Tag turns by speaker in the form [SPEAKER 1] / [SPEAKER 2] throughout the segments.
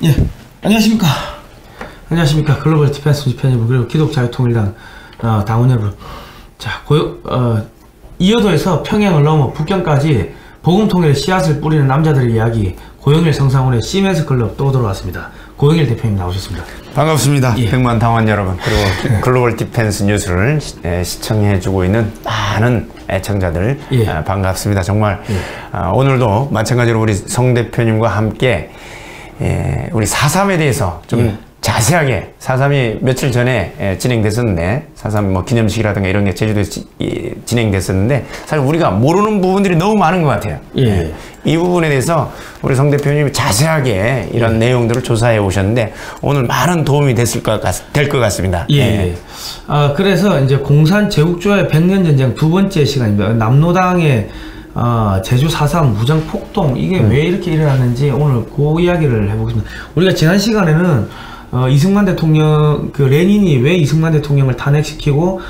[SPEAKER 1] 예, 안녕하십니까. 글로벌 디펜스 편집부 그리고 기독자유통일당 당원 여러분. 자, 이어도에서 평양을 넘어 북경까지 복음통일의 씨앗을 뿌리는 남자들의 이야기, 고영일 성상훈의 시멘스 클럽 또 들어왔습니다. 고영일 대표님 나오셨습니다.
[SPEAKER 2] 반갑습니다.
[SPEAKER 1] 예.
[SPEAKER 2] 100만 당원 여러분, 그리고 글로벌 디펜스 뉴스를 시청해주고 있는 많은 애청자들,
[SPEAKER 1] 예.
[SPEAKER 2] 반갑습니다. 정말
[SPEAKER 1] 예.
[SPEAKER 2] 오늘도 마찬가지로 우리 성 대표님과 함께 우리 4.3에 대해서 좀
[SPEAKER 1] 예.
[SPEAKER 2] 자세하게, 4.3이 며칠 전에 진행됐었는데, 4.3 뭐 기념식이라든가 이런 게 제주도에서 진행됐었는데, 사실 우리가 모르는 부분들이 너무 많은 것 같아요.
[SPEAKER 1] 예.
[SPEAKER 2] 이 부분에 대해서 우리 성 대표님이 자세하게 이런 내용들을 조사해 오셨는데, 오늘 많은 도움이 될 것 같습니다.
[SPEAKER 1] 예. 그래서 이제 공산 제국주의 100년 전쟁 두 번째 시간입니다. 남로당의 제주 4.3 무장 폭동, 이게 왜 이렇게 일어났는지 오늘 그 이야기를 해보겠습니다. 우리가 지난 시간에는 이승만 대통령, 레닌이 왜 이승만 대통령을 탄핵시키고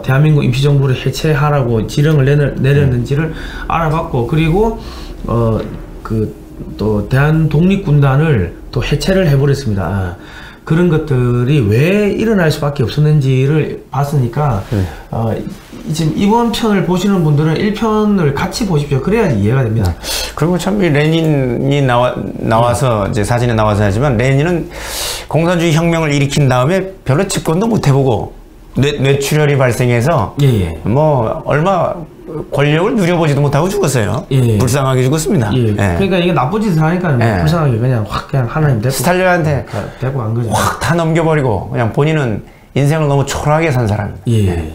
[SPEAKER 1] 대한민국 임시정부를 해체하라고 지령을 내렸는지를 알아봤고, 그리고 또 대한독립군단을 또 해체를 해버렸습니다. 그런 것들이 왜 일어날 수밖에 없었는지를 봤으니까 지금 이번 편을 보시는 분들은 1편을 같이 보십시오. 그래야지 이해가 됩니다.
[SPEAKER 2] 그리고 참 레닌이 나와서 이제 사진에 나와서 하지만, 레닌은 공산주의 혁명을 일으킨 다음에 별로 집권도 못 해보고 뇌출혈이 발생해서 뭐 얼마 권력을 누려보지도 못하고 죽었어요. 불쌍하게 죽었습니다.
[SPEAKER 1] 그러니까 이게 나쁜 짓을 하니까 불쌍하게 그냥 확 그냥 하나님 데리고
[SPEAKER 2] 스탈린한테
[SPEAKER 1] 데리고 간 거죠.
[SPEAKER 2] 확 다 넘겨버리고 그냥 본인은 인생을 너무 초라하게 산 사람입니다.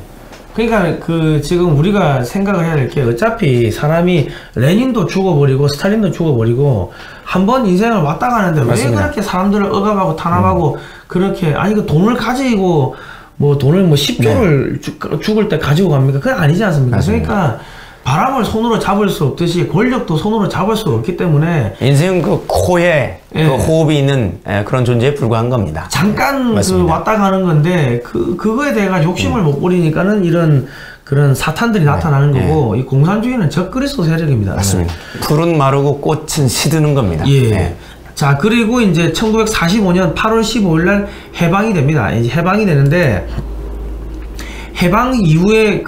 [SPEAKER 1] 그러니까 지금 우리가 생각을 해야 될 게, 어차피 사람이 레닌도 죽어버리고 스탈린도 죽어버리고 한 번 인생을 왔다 가는데, 맞습니다. 왜 그렇게 사람들을 억압하고 탄압하고 그렇게, 아니 그 돈을 가지고 뭐 돈을 뭐 10조를 죽을 때 가지고 갑니까? 그게 아니지 않습니까? 맞습니다. 그러니까 바람을 손으로 잡을 수 없듯이 권력도 손으로 잡을 수 없기 때문에,
[SPEAKER 2] 인생은 그 코에 그 호흡이 있는 그런 존재에 불과한 겁니다.
[SPEAKER 1] 잠깐 왔다 가는 건데, 그거에 대해 욕심을 못 부리니까는 그런 사탄들이 나타나는 거고, 이 공산주의는 적그리스도 세력입니다.
[SPEAKER 2] 맞습니다. 풀은 마르고 꽃은 시드는 겁니다.
[SPEAKER 1] 자, 그리고 이제 1945년 8월 15일 날 해방이 됩니다. 이제 해방이 되는데, 해방 이후에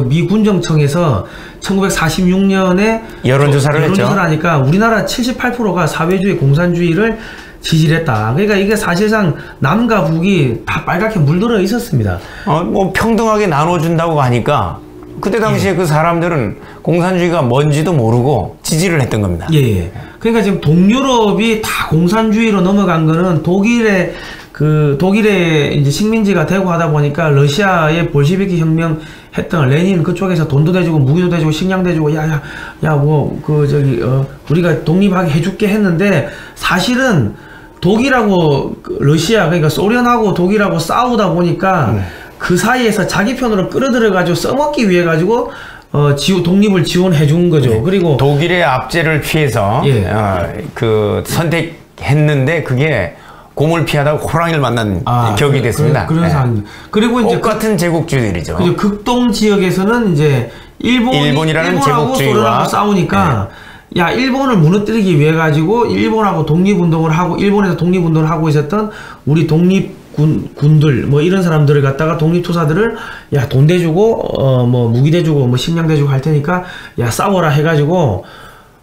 [SPEAKER 1] 미 군정청에서 1946년에
[SPEAKER 2] 여론조사를 했죠.
[SPEAKER 1] 하니까 우리나라 78%가 사회주의 공산주의를 지지를 했다. 그러니까 이게 사실상 남과 북이 다 빨갛게 물들어 있었습니다.
[SPEAKER 2] 뭐 평등하게 나눠준다고 하니까 그때 당시에 그 사람들은 공산주의가 뭔지도 모르고 지지를 했던 겁니다.
[SPEAKER 1] 그러니까 지금 동유럽이 다 공산주의로 넘어간 거는 독일의 이제 식민지가 되고 하다 보니까, 러시아의 볼시비키 혁명 했던 레닌 그쪽에서 돈도 대주고 무기도 대주고 식량도 대주고 우리가 독립하게 해줄게 했는데, 사실은 독일하고 러시아, 그러니까 소련하고 독일하고 싸우다 보니까 그 사이에서 자기 편으로 끌어들여가지고 써먹기 위해 가지고 독립을 지원해 준 거죠. 그리고
[SPEAKER 2] 독일의 압제를 피해서 선택했는데, 그게 곰을 피하다가 호랑이를 만난 격이 됐습니다.
[SPEAKER 1] 그런 상황입니다. 그리고 이제
[SPEAKER 2] 똑같은 제국주의들이죠.
[SPEAKER 1] 극동 지역에서는 이제
[SPEAKER 2] 일본이라는 제국주의와
[SPEAKER 1] 싸우니까, 야, 일본을 무너뜨리기 위해 가지고 일본하고 독립운동을 하고, 일본에서 독립운동을 하고 있었던 우리 독립군들 뭐 이런 사람들을 갖다가, 독립투사들을 야, 돈 대주고 뭐 무기 대주고 뭐 식량 대주고 할 테니까 야, 싸워라 해가지고.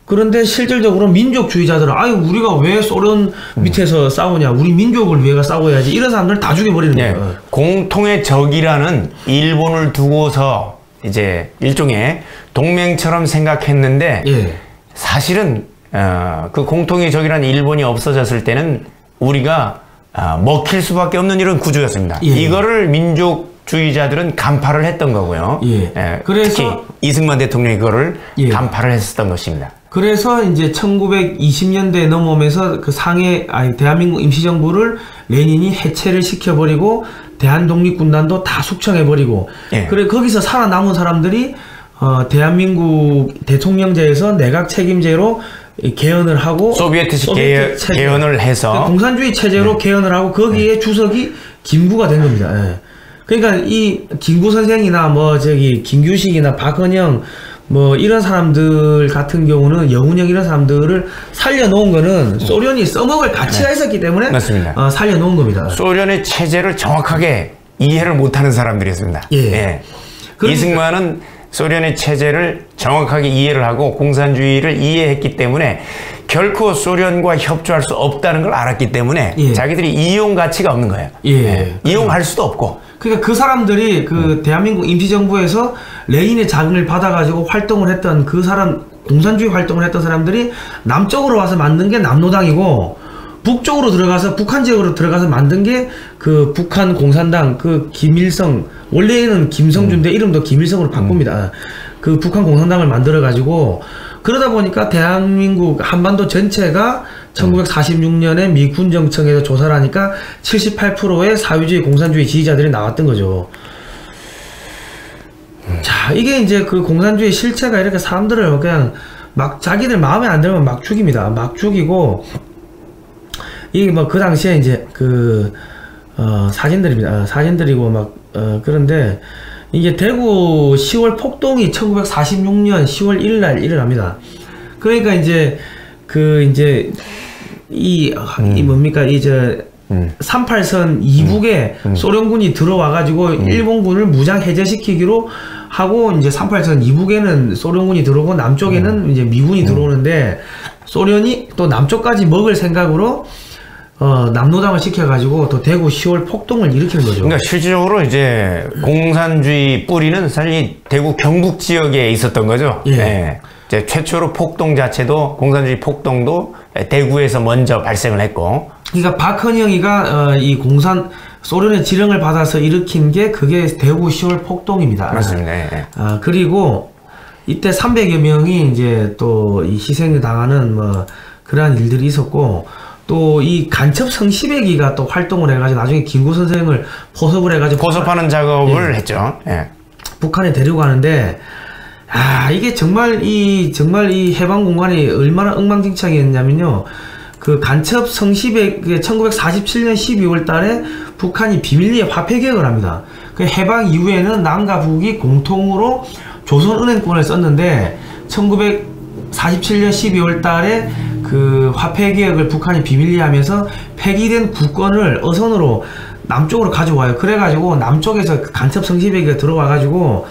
[SPEAKER 1] 그런데 실질적으로 민족주의자들은, 아유, 우리가 왜 소련 밑에서 싸우냐, 우리 민족을 위해가 싸워야지, 이런 사람들 다 죽여버리는 거예요.
[SPEAKER 2] 공통의 적이라는 일본을 두고서 이제 일종의 동맹처럼 생각했는데, 사실은 그 공통의 적이라는 일본이 없어졌을 때는 우리가 먹힐 수밖에 없는 이런 구조였습니다. 이거를 민족주의자들은 간파를 했던 거고요.
[SPEAKER 1] 그래서
[SPEAKER 2] 특히 이승만 대통령이 그거를 간파를 했었던 것입니다.
[SPEAKER 1] 그래서 이제 1920년대에 넘어오면서 대한민국 임시정부를 레닌이 해체를 시켜버리고, 대한독립군단도 다 숙청해버리고, 그래, 거기서 살아남은 사람들이 대한민국 대통령제에서 내각 책임제로 개헌을 하고,
[SPEAKER 2] 소비에트식 개헌을 해서
[SPEAKER 1] 공산주의 체제로 개헌을 하고, 거기에 주석이 김구가 된 겁니다. 그러니까 이 김구 선생이나 김규식이나 박헌영 뭐 이런 사람들 같은 경우는 영운형 이런 사람들을 살려놓은 거는 소련이 써먹을 가치가 있었기 때문에
[SPEAKER 2] 맞습니다.
[SPEAKER 1] 살려놓은 겁니다.
[SPEAKER 2] 소련의 체제를 정확하게 이해를 못하는 사람들이었습니다. 예. 이승만은 소련의 체제를 정확하게 이해를 하고 공산주의를 이해했기 때문에 결코 소련과 협조할 수 없다는 걸 알았기 때문에 자기들이 이용 가치가 없는 거예요. 이용할 수도 없고.
[SPEAKER 1] 그러니까 그 사람들이 그 대한민국 임시정부에서 레닌의 자금을 받아가지고 활동을 했던 그 사람, 공산주의 활동을 했던 사람들이 남쪽으로 와서 만든 게 남노당이고, 북쪽으로 들어가서 북한 지역으로 들어가서 만든 게 그 북한 공산당 그 김일성, 원래는 김성준인데 이름도 김일성으로 바꿉니다. 그 북한 공산당을 만들어 가지고 그러다 보니까 대한민국 한반도 전체가 1946년에 미 군정청에서 조사를 하니까 78%의 사회주의 공산주의 지지자들이 나왔던 거죠. 자, 이게 이제 그 공산주의 실체가 이렇게 사람들을 그냥 막 자기들 마음에 안 들면 막 죽입니다. 막 죽이고, 이게 뭐 그 당시에 이제 그 사진들입니다. 사진들이고 막 그런데 이게 대구 10월 폭동이 1946년 10월 1일 날 일어납니다. 그러니까 이제 그 이제 이 뭡니까 이제 38선 이북에 소련군이 들어와 가지고 일본군을 무장 해제시키기로 하고, 이제 38선 이북에는 소련군이 들어오고 남쪽에는 이제 미군이 들어오는데, 소련이 또 남쪽까지 먹을 생각으로 남노당을 시켜가지고 또 대구 10월 폭동을 일으키는 거죠.
[SPEAKER 2] 그러니까 실질적으로 이제 공산주의 뿌리는 사실 대구 경북 지역에 있었던 거죠. 예. 이제 최초로 폭동 자체도, 공산주의 폭동도 대구에서 먼저 발생을 했고.
[SPEAKER 1] 그러니까 박헌영이가 이 소련의 지령을 받아서 일으킨 게 그게 대구 10월 폭동입니다.
[SPEAKER 2] 맞습니다.
[SPEAKER 1] 그리고 이때 300여 명이 이제 또 이 희생을 당하는 뭐 그러한 일들이 있었고, 또 이 간첩 성시배기가 또 활동을 해가지고 나중에 김구 선생을 포섭을 해가지고
[SPEAKER 2] 포섭하는 작업을 했죠.
[SPEAKER 1] 북한에 데리고 가는데, 이게 정말 이 해방 공간이 얼마나 엉망진창이었냐면요. 그 간첩 성시배기 1947년 12월 달에 북한이 비밀리에 화폐 개혁을 합니다. 그 해방 이후에는 남과 북이 공통으로 조선은행권을 썼는데 1947년 12월 달에 그 화폐 개혁을 북한이 비밀리에 하면서 폐기된 국권을 어선으로 남쪽으로 가져와요. 그래가지고 남쪽에서 간첩 성시배기가 들어와가지고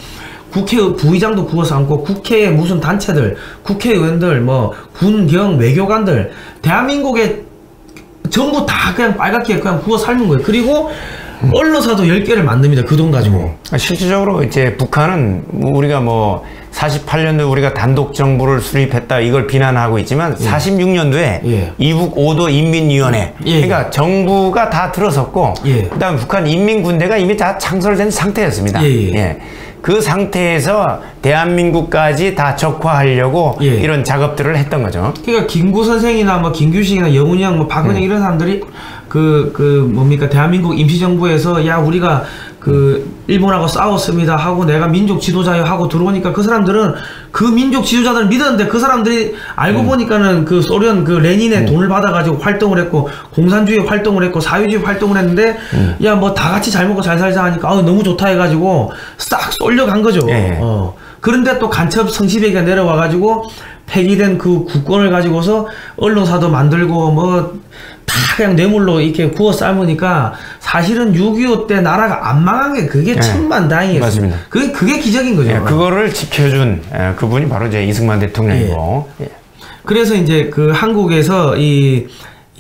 [SPEAKER 1] 국회 부의장도 구워서 앉고, 국회에 무슨 단체들, 국회의원들, 뭐 군경 외교관들, 대한민국에 전부 다 그냥 빨갛게 그냥 구워 삶은 거예요. 그리고 언론사도 10개를 만듭니다. 그 돈 가지고.
[SPEAKER 2] 실질적으로 이제 북한은 우리가 뭐 48년도에 우리가 단독 정부를 수립했다 이걸 비난하고 있지만 46년도에 이북 5도 인민위원회, 그러니까 정부가 다 들어섰고 그다음 북한 인민군대가 이미 다 창설된 상태였습니다. 그 상태에서 대한민국까지 다 적화하려고 이런 작업들을 했던 거죠.
[SPEAKER 1] 그러니까 김구 선생이나 뭐 김규식이나 영훈이 뭐 박은영 이런 사람들이 뭡니까 대한민국 임시정부에서 야 우리가 그 일본하고 싸웠습니다 하고 내가 민족 지도자요 하고 들어오니까 그 사람들은 그 민족 지도자들을 믿었는데, 그 사람들이 알고 보니까는 그 소련 그 레닌의 돈을 받아가지고 활동을 했고 공산주의 활동을 했고 사회주의 활동을 했는데 야 뭐 다 같이 잘 먹고 잘 살자 하니까 너무 좋다 해가지고 싹 쏠려간 거죠. 그런데 또 간첩 성시배기가 내려와가지고 폐기된 그 국권을 가지고서 언론사도 만들고 뭐 다 그냥 뇌물로 이렇게 구워 삶으니까 사실은 6.25 때 나라가 안 망한 게 그게 천만다행이었어요.
[SPEAKER 2] 맞습니다.
[SPEAKER 1] 그게 기적인 거죠.
[SPEAKER 2] 그거를 지켜준 그분이 바로 이제 이승만 대통령이고.
[SPEAKER 1] 그래서 이제 그 한국에서 이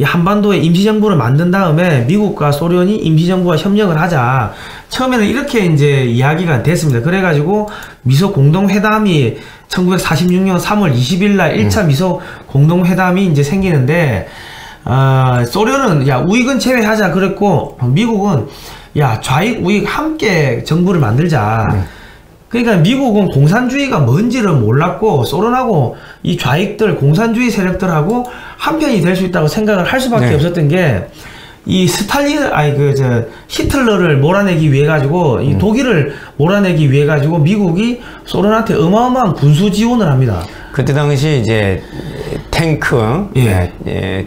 [SPEAKER 1] 한반도에 임시정부를 만든 다음에 미국과 소련이 임시정부와 협력을 하자. 처음에는 이렇게 이제 이야기가 됐습니다. 그래가지고 미소 공동회담이 1946년 3월 20일 날 1차 미소 공동회담이 이제 생기는데, 소련은 야 우익은 제외하자 그랬고, 미국은 야 좌익 우익 함께 정부를 만들자. 그러니까 미국은 공산주의가 뭔지를 몰랐고 소련하고 이 좌익들 공산주의 세력들하고 한편이 될 수 있다고 생각을 할 수밖에 없었던 게, 이 히틀러를 몰아내기 위해 가지고 이 독일을 몰아내기 위해 가지고 미국이 소련한테 어마어마한 군수 지원을 합니다.
[SPEAKER 2] 그때 당시 이제 탱크,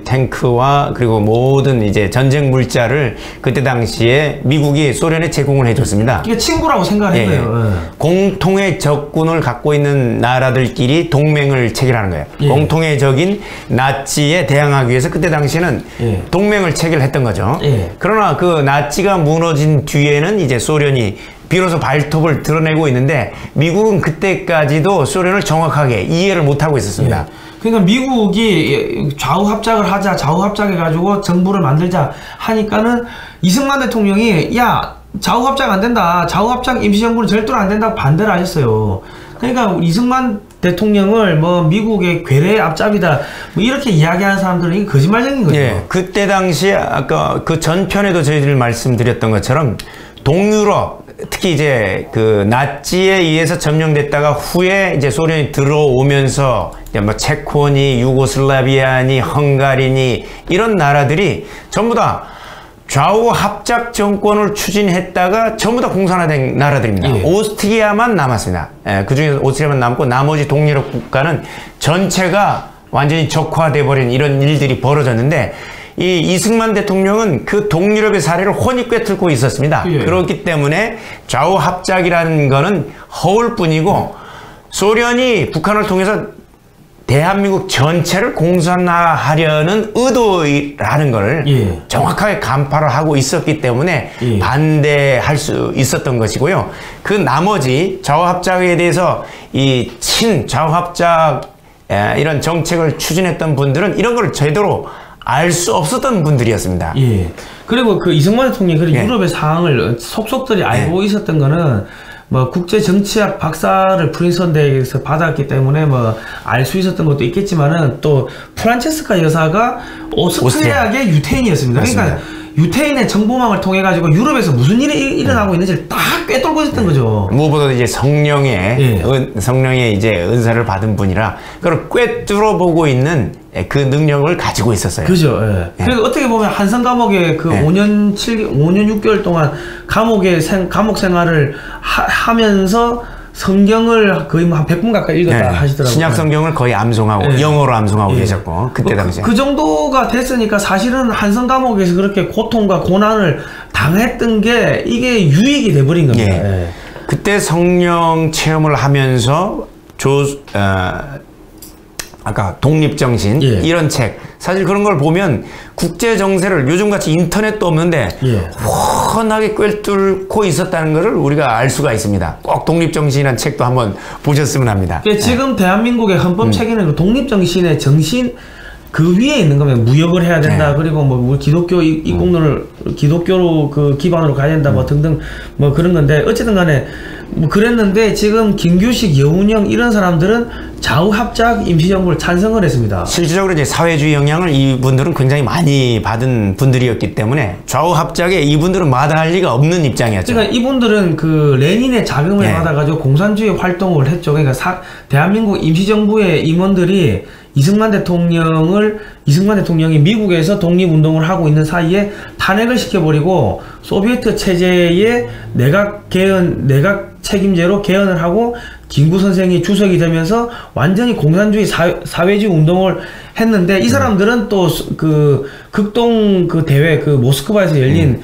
[SPEAKER 2] 탱크와 그리고 모든 이제 전쟁 물자를 그때 당시에 미국이 소련에 제공을 해줬습니다.
[SPEAKER 1] 이게 친구라고 생각했어요.
[SPEAKER 2] 공통의 적군을 갖고 있는 나라들끼리 동맹을 체결하는 거예요. 공통의 적인 나치에 대항하기 위해서 그때 당시에는 동맹을 체결했던 거죠. 그러나 그 나치가 무너진 뒤에는 이제 소련이 비로소 발톱을 드러내고 있는데 미국은 그때까지도 소련을 정확하게 이해를 못하고 있었습니다.
[SPEAKER 1] 그러니까 미국이 좌우 합작을 하자, 좌우 합작해가지고 정부를 만들자 하니까는 이승만 대통령이 야 좌우 합작 안 된다, 좌우 합작 임시정부는 절대로 안 된다고 반대를 하셨어요. 그러니까 이승만 대통령을 뭐 미국의 괴뢰 앞잡이다 뭐 이렇게 이야기하는 사람들은 이게 거짓말쟁인 거죠.
[SPEAKER 2] 그때 당시에 아까 그 전편에도 저희들이 말씀드렸던 것처럼 동유럽 특히 이제 그 나치에 의해서 점령됐다가 후에 이제 소련이 들어오면서 이제 뭐 체코니, 유고슬라비아니, 헝가리니 이런 나라들이 전부 다 좌우 합작 정권을 추진했다가 전부 다 공산화된 나라들입니다. 오스트리아만 남았습니다. 그 중에서 오스트리아만 남고 나머지 동유럽 국가는 전체가 완전히 적화돼 버린 이런 일들이 벌어졌는데 이 이승만 대통령은 그 동유럽의 사례를 훤히 꿰뚫고 있었습니다. 그렇기 때문에 좌우 합작이라는 거는 허울뿐이고 소련이 북한을 통해서 대한민국 전체를 공산화하려는 의도라는 걸 정확하게 간파를 하고 있었기 때문에 반대할 수 있었던 것이고요. 그 나머지 좌우 합작에 대해서 이 친 좌우 합작 이런 정책을 추진했던 분들은 이런 걸 제대로 알 수 없었던 분들이었습니다.
[SPEAKER 1] 그리고 그 이승만 대통령이 그 유럽의 상황을 속속들이 알고 있었던 거는 뭐 국제 정치학 박사를 프린스턴 대학에서 받았기 때문에 뭐 알 수 있었던 것도 있겠지만은 또 프란체스카 여사가 오스트리아의 유태인이었습니다. 그러니까 유태인의 정보망을 통해 가지고 유럽에서 무슨 일이 일어나고 있는지를 딱 꿰뚫고 있었던 거죠.
[SPEAKER 2] 무엇보다 이제 성령의 이제 은사를 받은 분이라 그걸 꿰뚫어 보고 있는 그 능력을 가지고 있었어요.
[SPEAKER 1] 그죠. 그래서 어떻게 보면 한성 감옥에 그 5년 6개월 동안 감옥 생활을 하면서 성경을 거의 뭐 한 100분 가까이 읽었다 하시더라고요.
[SPEAKER 2] 신약 성경을 거의 암송하고 영어로 암송하고 계셨고 그때 당시에
[SPEAKER 1] 그 정도가 됐으니까 사실은 한성 감옥에서 그렇게 고통과 고난을 당했던 게 이게 유익이 돼버린 겁니다.
[SPEAKER 2] 그때 성령 체험을 하면서 아까 독립정신 이런 책 사실 그런 걸 보면 국제 정세를 요즘같이 인터넷도 없는데 훤하게 꿰뚫고 있었다는 것을 우리가 알 수가 있습니다. 꼭 독립정신이라는 책도 한번 보셨으면 합니다.
[SPEAKER 1] 지금 대한민국의 헌법 책에는 독립정신의 정신 그 위에 있는 거면 무역을 해야 된다. 그리고 뭐 기독교 이공론을 기독교로 그 기반으로 가야 된다. 뭐 등등 뭐 그런 건데 어쨌든 간에 뭐 그랬는데 지금 김규식, 여운형 이런 사람들은 좌우 합작 임시정부를 찬성을 했습니다.
[SPEAKER 2] 실질적으로 이제 사회주의 영향을 이분들은 굉장히 많이 받은 분들이었기 때문에 좌우 합작에 이분들은 마다할 리가 없는 입장이었죠.
[SPEAKER 1] 그러니까 이분들은 그 레닌의 자금을 받아가지고 공산주의 활동을 했죠. 그러니까 대한민국 임시정부의 임원들이 이승만 대통령이 미국에서 독립운동을 하고 있는 사이에 탄핵을 시켜버리고 소비에트 체제의 내각 책임제로 개헌을 하고 김구 선생이 주석이 되면서 완전히 공산주의 사회주의 운동을 했는데 이 사람들은 또 그 극동 그 대회 그 모스크바에서 열린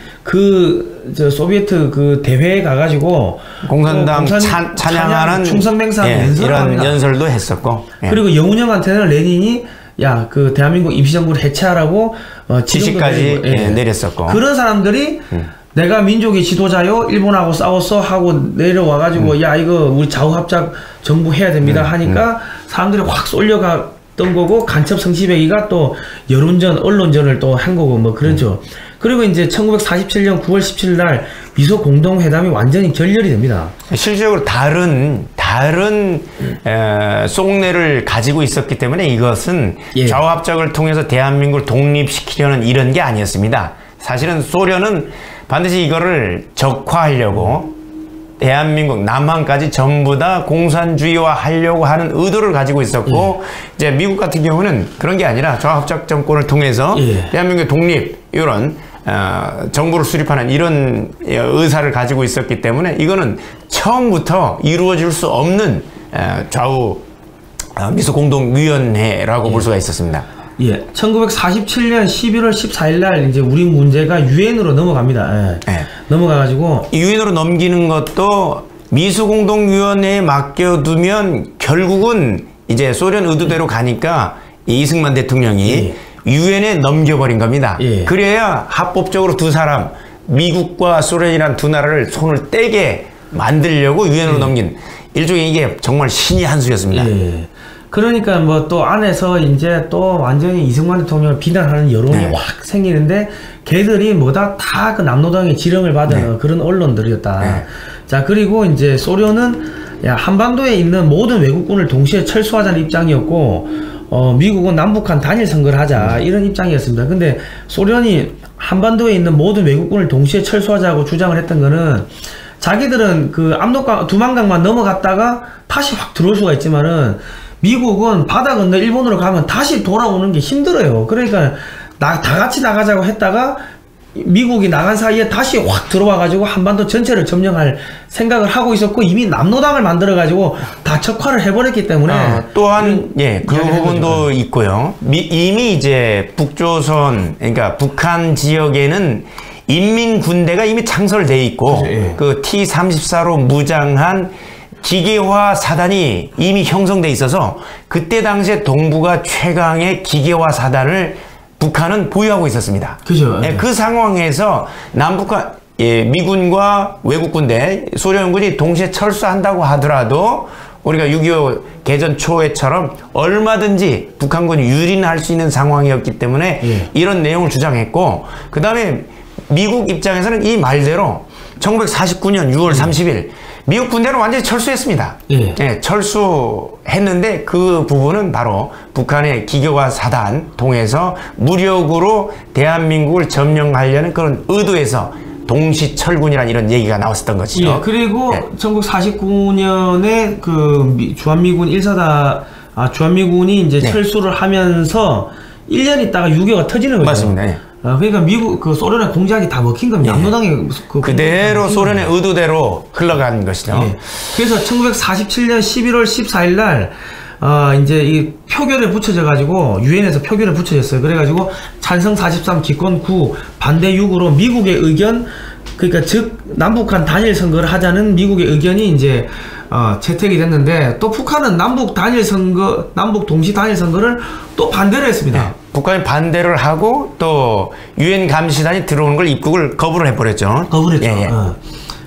[SPEAKER 1] 저 소비에트 그 대회에 가가지고
[SPEAKER 2] 공산당 찬양하는
[SPEAKER 1] 충성맹상
[SPEAKER 2] 이런 연설도 했었고
[SPEAKER 1] 그리고 여운형한테는 레닌이 야 그 대한민국 임시정부를 해체하라고
[SPEAKER 2] 지시까지 내렸었고
[SPEAKER 1] 그런 사람들이 내가 민족의 지도자요 일본하고 싸웠어 하고 내려와가지고 야 이거 우리 좌우합작 정부 해야 됩니다 하니까 사람들이 확 쏠려갔던 거고 간첩 성시배기가 또 여론전 언론전을 또 한 거고 뭐 그렇죠. 그리고 이제 1947년 9월 17일 날 미소 공동회담이 완전히 결렬이 됩니다.
[SPEAKER 2] 실질적으로 다른 속내를 가지고 있었기 때문에 이것은 좌우합작을 통해서 대한민국을 독립시키려는 이런 게 아니었습니다. 사실은 소련은 반드시 이거를 적화하려고 대한민국 남한까지 전부 다 공산주의화 하려고 하는 의도를 가지고 있었고 이제 미국 같은 경우는 그런 게 아니라 좌우합작 정권을 통해서 대한민국의 독립 이런 정부를 수립하는 이런 의사를 가지고 있었기 때문에 이거는 처음부터 이루어질 수 없는 좌우 미수공동위원회라고 볼 수가 있었습니다.
[SPEAKER 1] 예, 1947년 11월 14일 날 이제 우리 문제가 유엔으로 넘어갑니다. 넘어가가지고
[SPEAKER 2] 유엔으로 넘기는 것도 미수공동위원회에 맡겨두면 결국은 이제 소련 의도대로 가니까 이승만 대통령이 유엔에 넘겨버린 겁니다. 그래야 합법적으로 두 사람, 미국과 소련이란 두 나라를 손을 떼게 만들려고 유엔으로 넘긴 일종의 이게 정말 신의 한 수였습니다.
[SPEAKER 1] 그러니까 뭐 또 안에서 이제 또 완전히 이승만 대통령을 비난하는 여론이 확 생기는데 걔들이 뭐다 다 그 남노당의 지령을 받은 그런 언론들이었다. 자, 그리고 이제 소련은 야, 한반도에 있는 모든 외국군을 동시에 철수하자는 입장이었고 미국은 남북한 단일 선거를 하자 이런 입장이었습니다. 근데 소련이 한반도에 있는 모든 외국군을 동시에 철수하자고 주장을 했던 거는 자기들은 그 압록강 두만강만 넘어갔다가 다시 확 들어올 수가 있지만은 미국은 바다 건너 일본으로 가면 다시 돌아오는 게 힘들어요. 그러니까 다 같이 나가자고 했다가 미국이 나간 사이에 다시 확 들어와가지고 한반도 전체를 점령할 생각을 하고 있었고 이미 남노당을 만들어가지고 다 척화를 해버렸기 때문에
[SPEAKER 2] 또한 그 부분도 있고요. 이미 이제 북조선 그러니까 북한 지역에는 인민군대가 이미 창설돼 있고 그 T-34로 무장한 기계화 사단이 이미 형성돼 있어서 그때 당시에 동북아 최강의 기계화 사단을 북한은 보유하고 있었습니다.
[SPEAKER 1] 그죠.
[SPEAKER 2] 그 상황에서 남북한 미군과 외국군대, 소련군이 동시에 철수한다고 하더라도 우리가 6.25 개전 초에처럼 얼마든지 북한군이 유린할 수 있는 상황이었기 때문에 이런 내용을 주장했고 그 다음에 미국 입장에서는 이 말대로 1949년 6월 30일 미국 군대는 완전히 철수했습니다. 철수했는데 그 부분은 바로 북한의 기계화 사단 통해서 무력으로 대한민국을 점령하려는 그런 의도에서 동시철군이라는 이런 얘기가 나왔었던 것이죠.
[SPEAKER 1] 그리고 1949년에 그 주한미군 1사단 주한미군이 이제 철수를 하면서 1년 있다가 6.25가 터지는 거죠.
[SPEAKER 2] 맞습니다.
[SPEAKER 1] 그러니까 미국 그 소련의 공작이 다 먹힌 겁니다. 남노당의
[SPEAKER 2] 그대로 소련의 의도대로 흘러간 것이죠.
[SPEAKER 1] 그래서 1947년 11월 14일 날 이제 이 표결에 붙여져 가지고 유엔에서 표결에 붙여졌어요. 그래가지고 찬성 43, 기권 9, 반대 6으로 미국의 의견 그러니까 즉 남북한 단일 선거를 하자는 미국의 의견이 이제 채택이 됐는데 또 북한은 남북 단일 선거, 남북 동시 단일 선거를 또 반대를 했습니다.
[SPEAKER 2] 북한이 반대를 하고 또 유엔 감시단이 들어오는 걸 입국을 거부를 해버렸죠.
[SPEAKER 1] 거부를 했죠.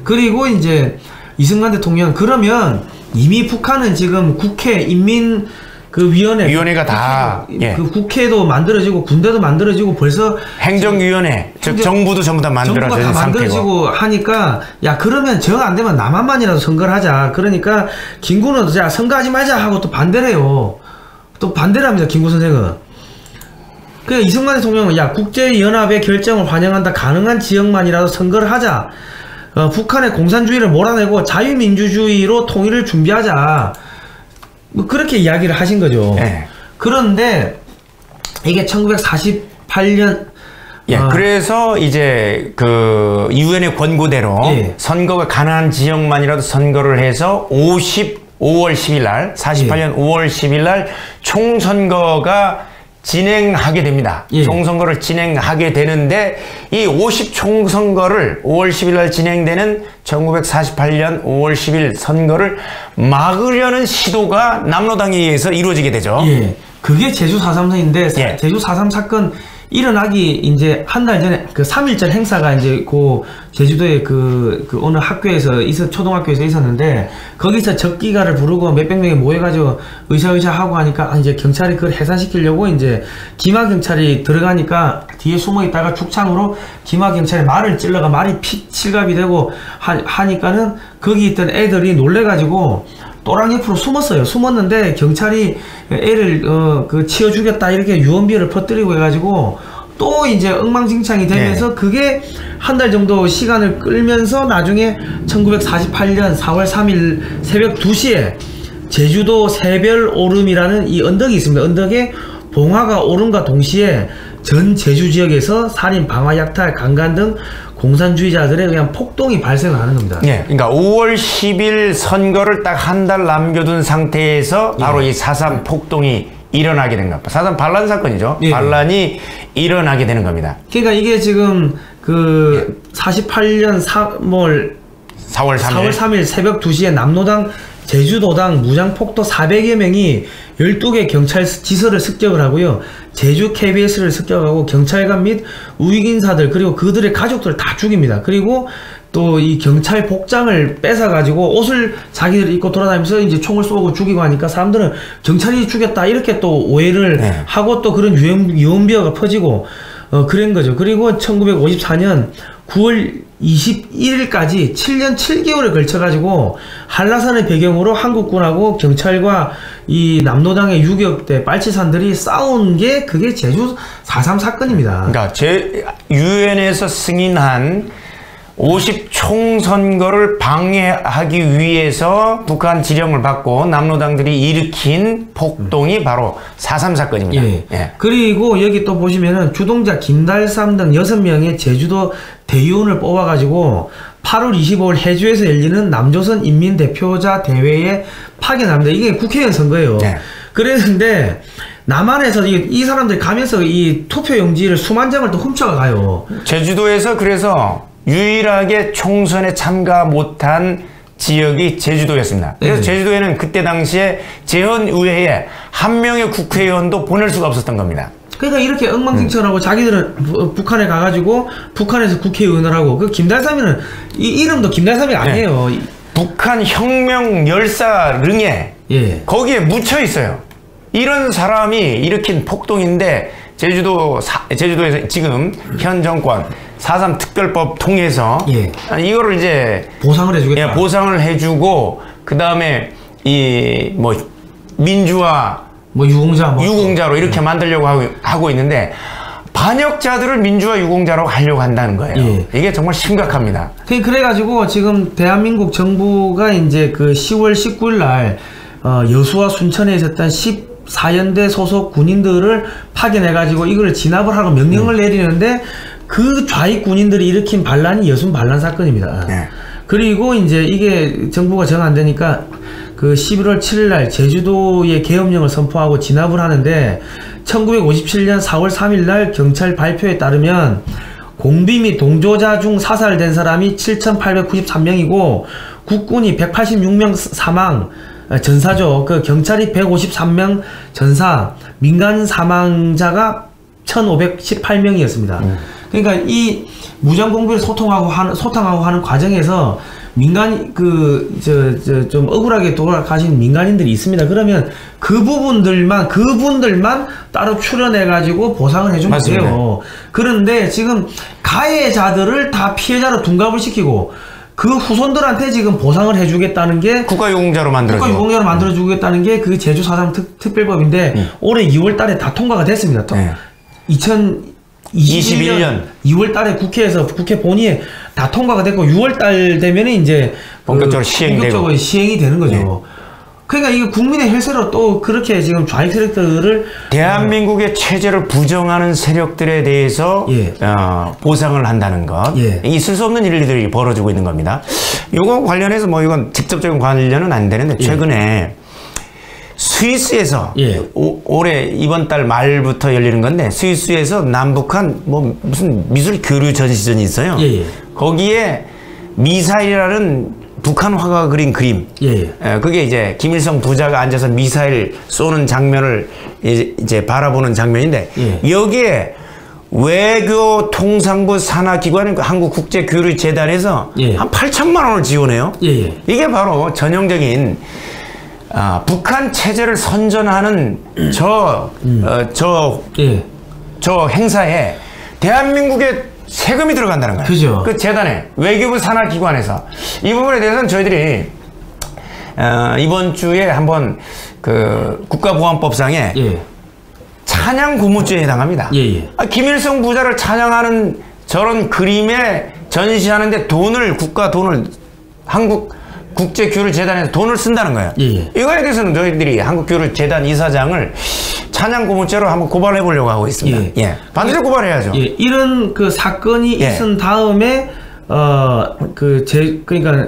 [SPEAKER 1] 그리고 이제 이승만 대통령 그러면 이미 북한은 지금 국회 인민 그
[SPEAKER 2] 위원회가 다
[SPEAKER 1] 그 국회도 만들어지고 군대도 만들어지고 벌써
[SPEAKER 2] 행정위원회 즉 정부도 전부 다 만들어진
[SPEAKER 1] 상태고 만들어지고 하니까 야 그러면 정 안 되면 남한만이라도 선거를 하자. 그러니까 김구는 자 선거하지 말자 하고 또 반대를 해요. 또 반대를 합니다. 김구 선생은. 그 이승만 대통령은 야 국제연합의 결정을 환영한다. 가능한 지역만이라도 선거를 하자. 북한의 공산주의를 몰아내고 자유민주주의로 통일을 준비하자. 뭐 그렇게 이야기를 하신 거죠. 그런데 이게 1948년
[SPEAKER 2] 그래서 이제 그 유엔의 권고대로 선거가 가능한 지역만이라도 선거를 해서 5월 10일 날 48년 5월 10일 날 총선거가 진행하게 됩니다. 총선거를 진행하게 되는데 이 50총선거를 5월 10일 날 진행되는 1948년 5월 10일 선거를 막으려는 시도가 남로당에 의해서 이루어지게 되죠.
[SPEAKER 1] 그게 제주 4.3사인데 제주 4.3 사건 일어나기 이제 한 달 전에 그 3.1절 행사가 이제 그 제주도의 그 어느 학교에서 초등학교에서 있었는데 거기서 적기가를 부르고 몇백 명이 모여가지고 의샤의샤 하고 하니까 이제 경찰이 그걸 해산시키려고 이제 기마경찰이 들어가니까 뒤에 숨어 있다가 죽창으로 기마경찰이 말을 찔러가 말이 피 칠갑이 되고 하니까는 거기 있던 애들이 놀래가지고 또랑 옆으로 숨었어요. 숨었는데 경찰이 애를 그 치워 죽였다 이렇게 유언비어를 퍼뜨리고 해가지고 또 이제 엉망진창이 되면서 그게 한 달 정도 시간을 끌면서 나중에 1948년 4월 3일 새벽 2시에 제주도 새별오름이라는 이 언덕이 있습니다. 언덕에 봉화가 오름과 동시에 전 제주 지역에서 살인, 방화, 약탈, 강간 등 공산주의자들에 의한 폭동이 발생하는 겁니다.
[SPEAKER 2] 예, 그러니까 5월 10일 선거를 딱 한 달 남겨둔 상태에서 바로 이 4.3 폭동이 일어나게 된 겁니다. 4.3 반란 사건이죠.
[SPEAKER 1] 예.
[SPEAKER 2] 반란이 일어나게 되는 겁니다.
[SPEAKER 1] 그러니까 이게 지금 그 48년 4월 3일 새벽 2시에 남로당 제주도당 무장폭도 400여 명이 12개 경찰 지서를 습격을 하고요. 제주 KBS를 습격하고 경찰관 및 우익인사들 그리고 그들의 가족들을 다 죽입니다. 그리고 또 이 경찰 복장을 뺏어가지고 옷을 자기들 입고 돌아다니면서 이제 총을 쏘고 죽이고 하니까 사람들은 경찰이 죽였다 이렇게 또 오해를 하고 또 그런 유언비어가 퍼지고 그런 거죠. 그리고 1954년 9월 21일까지 7년 7개월에 걸쳐가지고 한라산의 배경으로 한국군하고 경찰과 이 남로당의 유격대 빨치산들이 싸운 게 그게 제주 4.3 사건입니다.
[SPEAKER 2] 그러니까 유엔에서 승인한 50총선거를 방해하기 위해서 북한 지령을 받고 남로당들이 일으킨 폭동이 바로 4.3 사건입니다.
[SPEAKER 1] 예. 예. 그리고 여기 또 보시면은 주동자 김달삼 등 6명의 제주도 대의원을 뽑아가지고 8월 25일 해주에서 열리는 남조선 인민대표자 대회에 파견합니다. 이게 국회의원 선거예요. 예. 그랬는데 남한에서 이 사람들이 가면서 이 투표용지를 수만 장을 또 훔쳐가요.
[SPEAKER 2] 제주도에서 그래서 유일하게 총선에 참가 못한 지역이 제주도였습니다. 그래서 제주도에는 그때 당시에 재헌의회에 한 명의 국회의원도 보낼 수가 없었던 겁니다.
[SPEAKER 1] 그러니까 이렇게 엉망진창하고 자기들은 북한에 가가지고 북한에서 국회의원을 하고 그 김달삼이는 이 이름도 김달삼이 아니에요. 네.
[SPEAKER 2] 북한 혁명 열사릉에 거기에 묻혀 있어요. 이런 사람이 일으킨 폭동인데 제주도에서 지금 현 정권 4.3 특별법 통해서 이거를 이제
[SPEAKER 1] 보상을 해주겠다.
[SPEAKER 2] 보상을 해주고 그 다음에 이 뭐 민주화 유공자로 이렇게 만들려고 하고 있는데 반역자들을 민주화 유공자로 하려고 한다는 거예요. 이게 정말 심각합니다.
[SPEAKER 1] 그래가지고 지금 대한민국 정부가 이제 그 10월 19일 날 여수와 순천에 있었던 14연대 소속 군인들을 파견해가지고 이걸 진압을 하고 명령을 내리는데 그 좌익 군인들이 일으킨 반란이 여순 반란 사건입니다. 그리고 이제 이게 정부가 정 안 되니까 그 11월 7일 날 제주도에 계엄령을 선포하고 진압을 하는데 1957년 4월 3일 날 경찰 발표에 따르면 공비 및 동조자 중 사살된 사람이 7,893명이고 국군이 186명 사망 전사죠. 그 경찰이 153명 전사, 민간 사망자가 1,518명이었습니다. 그러니까 이 무장 공비를 소탕하고 하는 과정에서 민간 좀 억울하게 돌아가신 민간인들이 있습니다. 그러면 그분들만 따로 출연해 가지고 보상을 해주면 돼요. 그런데 지금 가해자들을 다 피해자로 둔갑을 시키고 그 후손들한테 지금 보상을 해주겠다는 게
[SPEAKER 2] 국가유공자로
[SPEAKER 1] 만들어주겠다는 게 그 제주 4.3 특별법인데 올해 2월 달에 다 통과가 됐습니다. 2021년 2월 달에 국회에서 국회 본회의에 다 통과가 됐고 6월 달 되면은 이제
[SPEAKER 2] 본격적으로
[SPEAKER 1] 시행이 되는 거죠. 그러니까 이거 국민의 혈세로 또 그렇게 지금 좌익 세력들을
[SPEAKER 2] 대한민국의 체제를 부정하는 세력들에 대해서 보상을 한다는 것, 있을 수 없는 일들이 벌어지고 있는 겁니다. 이거 관련해서 뭐 이건 직접적인 관련은 안 되는데 최근에 스위스에서 올해 이번 달 말부터 열리는 건데 스위스에서 남북한 뭐 무슨 미술 교류 전시전이 있어요. 거기에 미사일이라는 북한 화가 그린 그림. 그게 이제 김일성 부자가 앉아서 미사일 쏘는 장면을 이제 바라보는 장면인데 여기에 외교통상부 산하기관 한국국제교류재단에서 한 8천만 원을 지원해요. 이게 바로 전형적인 북한 체제를 선전하는 저 행사에 대한민국의 세금이 들어간다는 거예요.
[SPEAKER 1] 그죠.
[SPEAKER 2] 그 재단에 외교부 산하기관에서 이 부분에 대해서는 저희들이 이번 주에 한번 그 국가보안법상에 찬양 고무죄에 해당합니다. 김일성 부자를 찬양하는 저런 그림에 전시하는데 국가 돈을 한국 국제규율재단에서 돈을 쓴다는 거예요.
[SPEAKER 1] 예, 예.
[SPEAKER 2] 이거에 대해서는 저희들이 한국규율재단 이사장을 찬양 고문죄로 한번 고발해 보려고 하고 있습니다.
[SPEAKER 1] 예.
[SPEAKER 2] 예. 반드시 고발해야죠.
[SPEAKER 1] 예. 이런 그 사건이
[SPEAKER 2] 예.
[SPEAKER 1] 있은 다음에 그러니까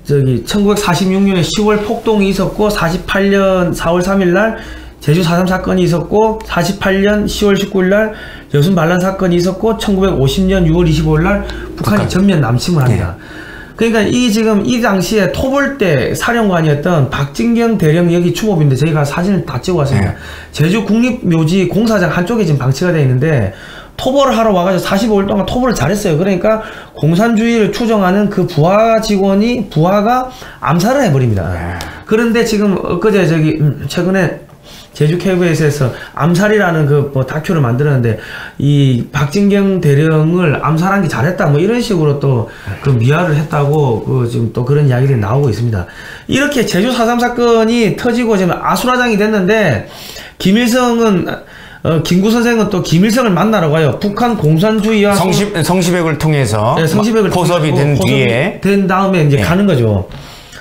[SPEAKER 1] 저기 1946년에 10월 폭동이 있었고 48년 4월 3일 날 제주 4.3 사건이 있었고 48년 10월 19일 날 여순 반란 사건이 있었고 1950년 6월 25일 날 북한이 전면 남침을 합니다. 예. 그러니까 지금 이 당시에 토벌대 사령관이었던 박진경 대령 여기 추모비인데 저희가 사진을 다 찍어 왔습니다. 네. 제주 국립묘지 공사장 한쪽에 지금 방치가 되어 있는데 토벌을 하러 와가지고 45일 동안 토벌을 잘했어요. 그러니까 공산주의를 추정하는 그 부하가 암살을 해버립니다. 네. 그런데 지금 엊그제 최근에 제주 KBS에서 암살이라는 그 다큐를 만들었는데 이 박진경 대령을 암살한 게 잘했다 뭐 이런 식으로 또 그 미화를 했다고 지금 또 그런 이야기들이 나오고 있습니다. 이렇게 제주 4.3 사건이 터지고 지금 아수라장이 됐는데 김일성은 김구 선생은 또 김일성을 만나러 가요. 북한 공산주의와
[SPEAKER 2] 성시백을 통해서
[SPEAKER 1] 네, 성시백을
[SPEAKER 2] 포섭이 된 뒤에
[SPEAKER 1] 된 다음에 이제 가는 거죠.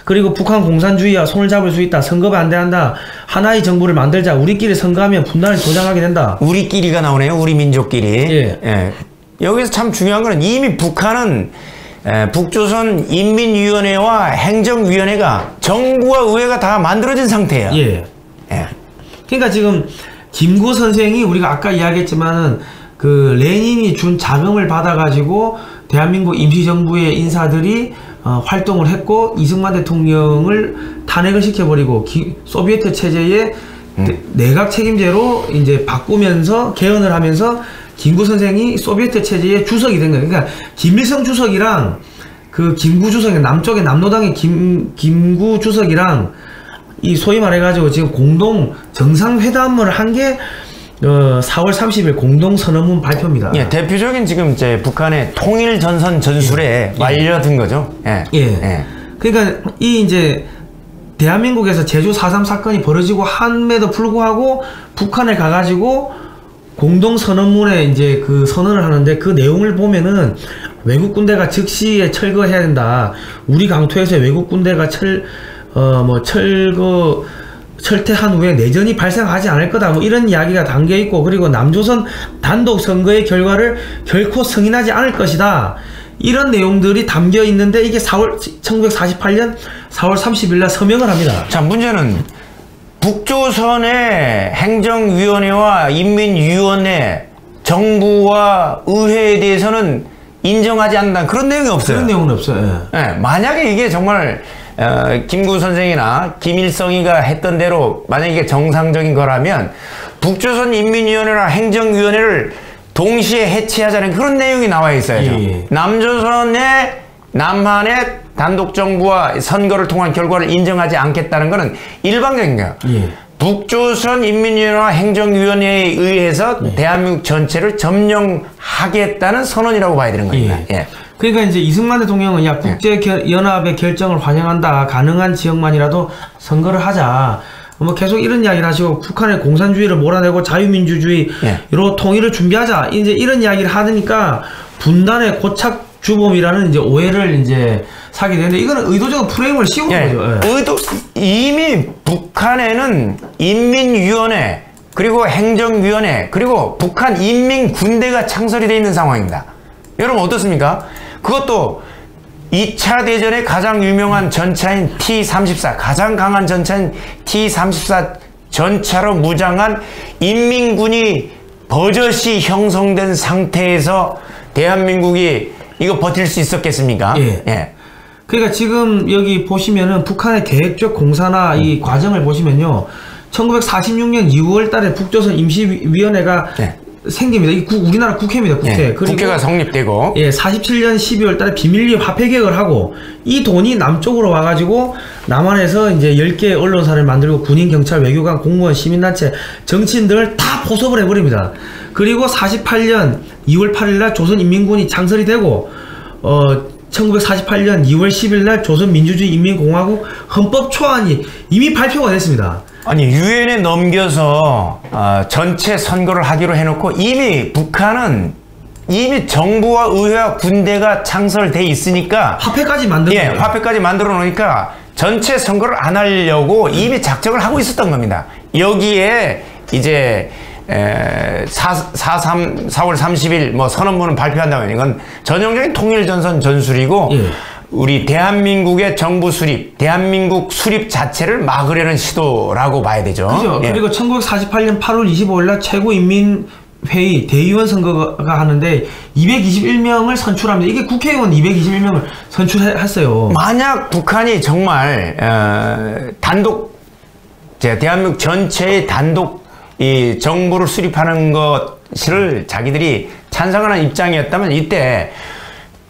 [SPEAKER 1] 그리고 북한 공산주의와 손을 잡을 수 있다. 선거 반대한다. 하나의 정부를 만들자. 우리끼리 선거하면 분단을 조장하게 된다.
[SPEAKER 2] 우리끼리가 나오네요. 우리 민족끼리.
[SPEAKER 1] 예.
[SPEAKER 2] 예. 여기서 참 중요한 거는 이미 북한은 북조선 인민위원회와 행정위원회가 정부와 의회가 다 만들어진 상태예요.
[SPEAKER 1] 예.
[SPEAKER 2] 예.
[SPEAKER 1] 그러니까 지금 김구 선생이 우리가 아까 이야기했지만은 그 레닌이 준 자금을 받아가지고 대한민국 임시정부의 인사들이 활동을 했고 이승만 대통령을 탄핵을 시켜버리고 소비에트 체제의 내각 책임제로 이제 바꾸면서 개헌을 하면서 김구 선생이 소비에트 체제의 주석이 된 거예요. 그러니까 김일성 주석이랑 그 김구 주석이 남쪽의 남노당의 김구 주석이랑 이 소위 말해가지고 지금 공동 정상회담을 한 게 4월 30일 공동선언문 발표입니다.
[SPEAKER 2] 예, 대표적인 지금 이제 북한의 통일 전선 전술에 말려든 거죠. 예.
[SPEAKER 1] 예. 예. 그러니까 이 이제 대한민국에서 제주 4.3 사건이 벌어지고 함에도 불구하고 북한에 가가지고 공동선언문에 이제 그 선언을 하는데 그 내용을 보면은 외국 군대가 즉시에 철거해야 된다. 우리 강토에서 외국 군대가 철퇴한 후에 내전이 발생하지 않을 거다. 뭐 이런 이야기가 담겨 있고, 그리고 남조선 단독 선거의 결과를 결코 승인하지 않을 것이다. 이런 내용들이 담겨 있는데 이게 1948년 4월 30일 날 서명을 합니다.
[SPEAKER 2] 자, 문제는 북조선의 행정위원회와 인민위원회, 정부와 의회에 대해서는 인정하지 않는다. 그런 내용이 없어요.
[SPEAKER 1] 그런 내용은 없어요.
[SPEAKER 2] 예. 네, 만약에 이게 정말 김구 선생이나 김일성이가 했던 대로 만약에 이게 정상적인 거라면 북조선 인민위원회나 행정위원회를 동시에 해체하자는 그런 내용이 나와 있어야죠. 예. 남조선의 남한의 단독정부와 선거를 통한 결과를 인정하지 않겠다는 것은 일방적인 거예요. 예. 북조선 인민위원회와 행정위원회에 의해서 대한민국 전체를 점령하겠다는 선언이라고 봐야 되는 겁니다. 예.
[SPEAKER 1] 그러니까 이제 이승만 대통령은 야 국제연합의 결정을 환영한다. 가능한 지역만이라도 선거를 하자. 뭐 계속 이런 이야기를 하시고 북한의 공산주의를 몰아내고 자유민주주의로 통일을 준비하자. 이제 이런 이야기를 하니까 분단의 고착 주범이라는 이제 오해를 이제 사게 되는데 이거는 의도적으로 프레임을 씌운 거죠.
[SPEAKER 2] 이미 북한에는 인민위원회 그리고 행정위원회 그리고 북한 인민군대가 창설이 되어 있는 상황입니다. 여러분 어떻습니까? 그것도 2차 대전의 가장 유명한 전차인 T-34, 가장 강한 전차인 T-34 전차로 무장한 인민군이 버젓이 형성된 상태에서 대한민국이 이거 버틸 수 있었겠습니까?
[SPEAKER 1] 예. 예. 그러니까 지금 여기 보시면은 북한의 계획적 공사나 이 과정을 보시면요. 1946년 2월 달에 북조선 임시위원회가 생깁니다. 우리나라 국회입니다. 국회.
[SPEAKER 2] 네, 그리고 국회가 성립되고
[SPEAKER 1] 47년 12월 달에 비밀리에 화폐 개혁을 하고 이 돈이 남쪽으로 와가지고 남한에서 이제 10개의 언론사를 만들고 군인, 경찰, 외교관, 공무원, 시민단체, 정치인들을 다 포섭을 해버립니다. 그리고 48년 2월 8일 날 조선인민군이 창설이 되고 1948년 2월 10일 날 조선민주주의인민공화국 헌법 초안이 이미 발표가 됐습니다.
[SPEAKER 2] 아니 유엔에 넘겨서 전체 선거를 하기로 해놓고 이미 북한은 이미 정부와 의회와 군대가 창설돼 있으니까
[SPEAKER 1] 화폐까지 만들어
[SPEAKER 2] 화폐까지 만들어 놓으니까 전체 선거를 안 하려고 이미 작정을 하고 있었던 겁니다. 여기에 이제 4월 30일 뭐 선언문을 발표한다면 이건 전형적인 통일전선 전술이고 우리 대한민국의 정부 수립, 대한민국 수립 자체를 막으려는 시도라고 봐야 되죠.
[SPEAKER 1] 그죠. 그리고 1948년 8월 25일 날 최고인민회의 대의원 선거가 하는데 221명을 선출합니다. 이게 국회의원 221명을 선출했어요.
[SPEAKER 2] 만약 북한이 정말 단독 대한민국 전체의 단독 이 정부를 수립하는 것을 자기들이 찬성하는 입장이었다면 이때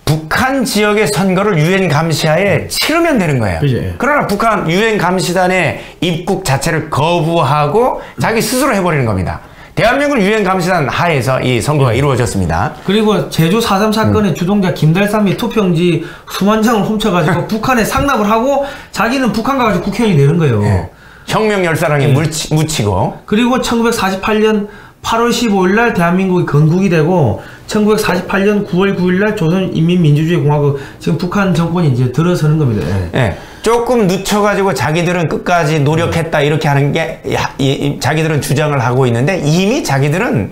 [SPEAKER 2] 북한 지역의 선거를 유엔 감시하에 치르면 되는 거예요.
[SPEAKER 1] 그치.
[SPEAKER 2] 그러나 북한 유엔 감시단의 입국 자체를 거부하고 자기 스스로 해버리는 겁니다. 대한민국 유엔 감시단 하에서 이 선거가 이루어졌습니다.
[SPEAKER 1] 그리고 제주 4.3 사건의 주동자 김달삼이 투표용지 수만 장을 훔쳐가지고 북한에 상납을 하고 자기는 북한 가가지고 국회의원이 되는 거예요.
[SPEAKER 2] 혁명 열사랑에 묻히고.
[SPEAKER 1] 그리고 1948년 8월 15일 날 대한민국이 건국이 되고 1948년 9월 9일 날 조선인민민주주의공화국 지금 북한 정권이 이제 들어서는 겁니다.
[SPEAKER 2] 조금 늦춰가지고 자기들은 끝까지 노력했다 이렇게 하는 게 자기들은 주장을 하고 있는데 이미 자기들은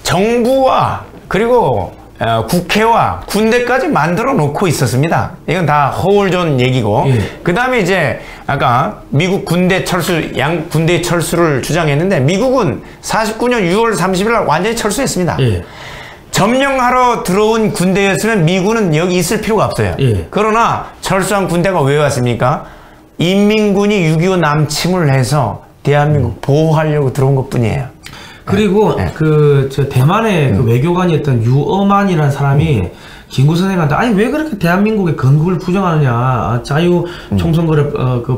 [SPEAKER 2] 정부와 그리고 국회와 군대까지 만들어 놓고 있었습니다. 이건 다 허울존 얘기고. 그 다음에 이제 아까 미국 군대 철수, 군대 철수를 주장했는데 미국은 49년 6월 30일 날 완전히 철수했습니다. 점령하러 들어온 군대였으면 미군은 여기 있을 필요가 없어요. 그러나 철수한 군대가 왜 왔습니까? 인민군이 6.25 남침을 해서 대한민국 보호하려고 들어온 것 뿐이에요.
[SPEAKER 1] 그리고 저 대만의 그 외교관이었던 유어만이라는 사람이 김구 선생한테 아니 왜 그렇게 대한민국의 건국을 부정하느냐, 자유 총선거를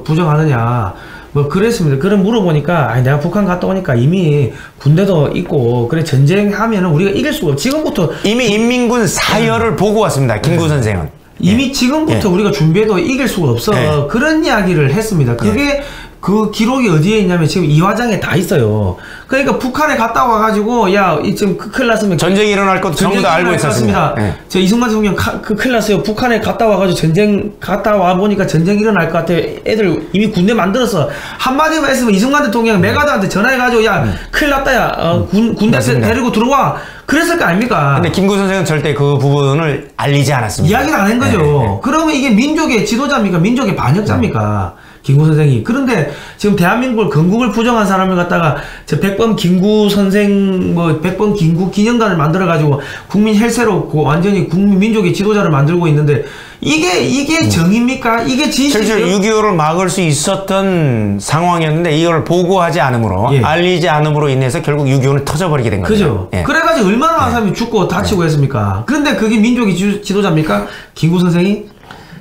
[SPEAKER 1] 부정하느냐 뭐 그랬습니다. 그럼 물어보니까 아니 내가 북한 갔다 오니까 이미 군대도 있고 그래 전쟁하면은 우리가 이길 수가 없어. 지금부터
[SPEAKER 2] 이미 인민군 사열을 보고 왔습니다. 김구 선생은
[SPEAKER 1] 이미 지금부터 우리가 준비해도 이길 수가 없어. 그런 이야기를 했습니다. 그게 그 기록이 어디에 있냐면 지금 이화장에 다 있어요. 그러니까 북한에 갔다 와가지고 야 지금 큰일 났으면
[SPEAKER 2] 전쟁이 일어날 것도 전부 다 알고 있었습니다.
[SPEAKER 1] 저 이승만 대통령 큰일 났어요. 북한에 갔다 와가지고 전쟁 갔다 와 보니까 전쟁 일어날 것 같아. 애들 이미 군대 만들었어. 한마디만 했으면 이승만 대통령 메가드한테 전화해가지고 야 큰일 났다 야 군대 데리고 들어와. 그랬을 거 아닙니까?
[SPEAKER 2] 근데 김구 선생은 절대 그 부분을 알리지 않았습니다.
[SPEAKER 1] 이야기를 안 한 거죠. 그러면 이게 민족의 지도자입니까? 민족의 반역자입니까? 김구 선생이. 그런데 지금 대한민국을 건국을 부정한 사람을 갖다가 저 백범 김구 선생 뭐 백범 김구 기념관을 만들어 가지고 국민 헬세로 완전히 국민 민족의 지도자를 만들고 있는데 이게 정입니까? 이게 진실이죠?
[SPEAKER 2] 실제 6.25를 막을 수 있었던 상황이었는데 이걸 보고하지 않으므로 알리지 않음으로 인해서 결국 6.25는 터져버리게 된 거죠.
[SPEAKER 1] 그죠. 그래가지고 얼마나 많은 사람이 죽고 다치고 했습니까? 그런데 그게 민족의 지도자입니까? 김구 선생이?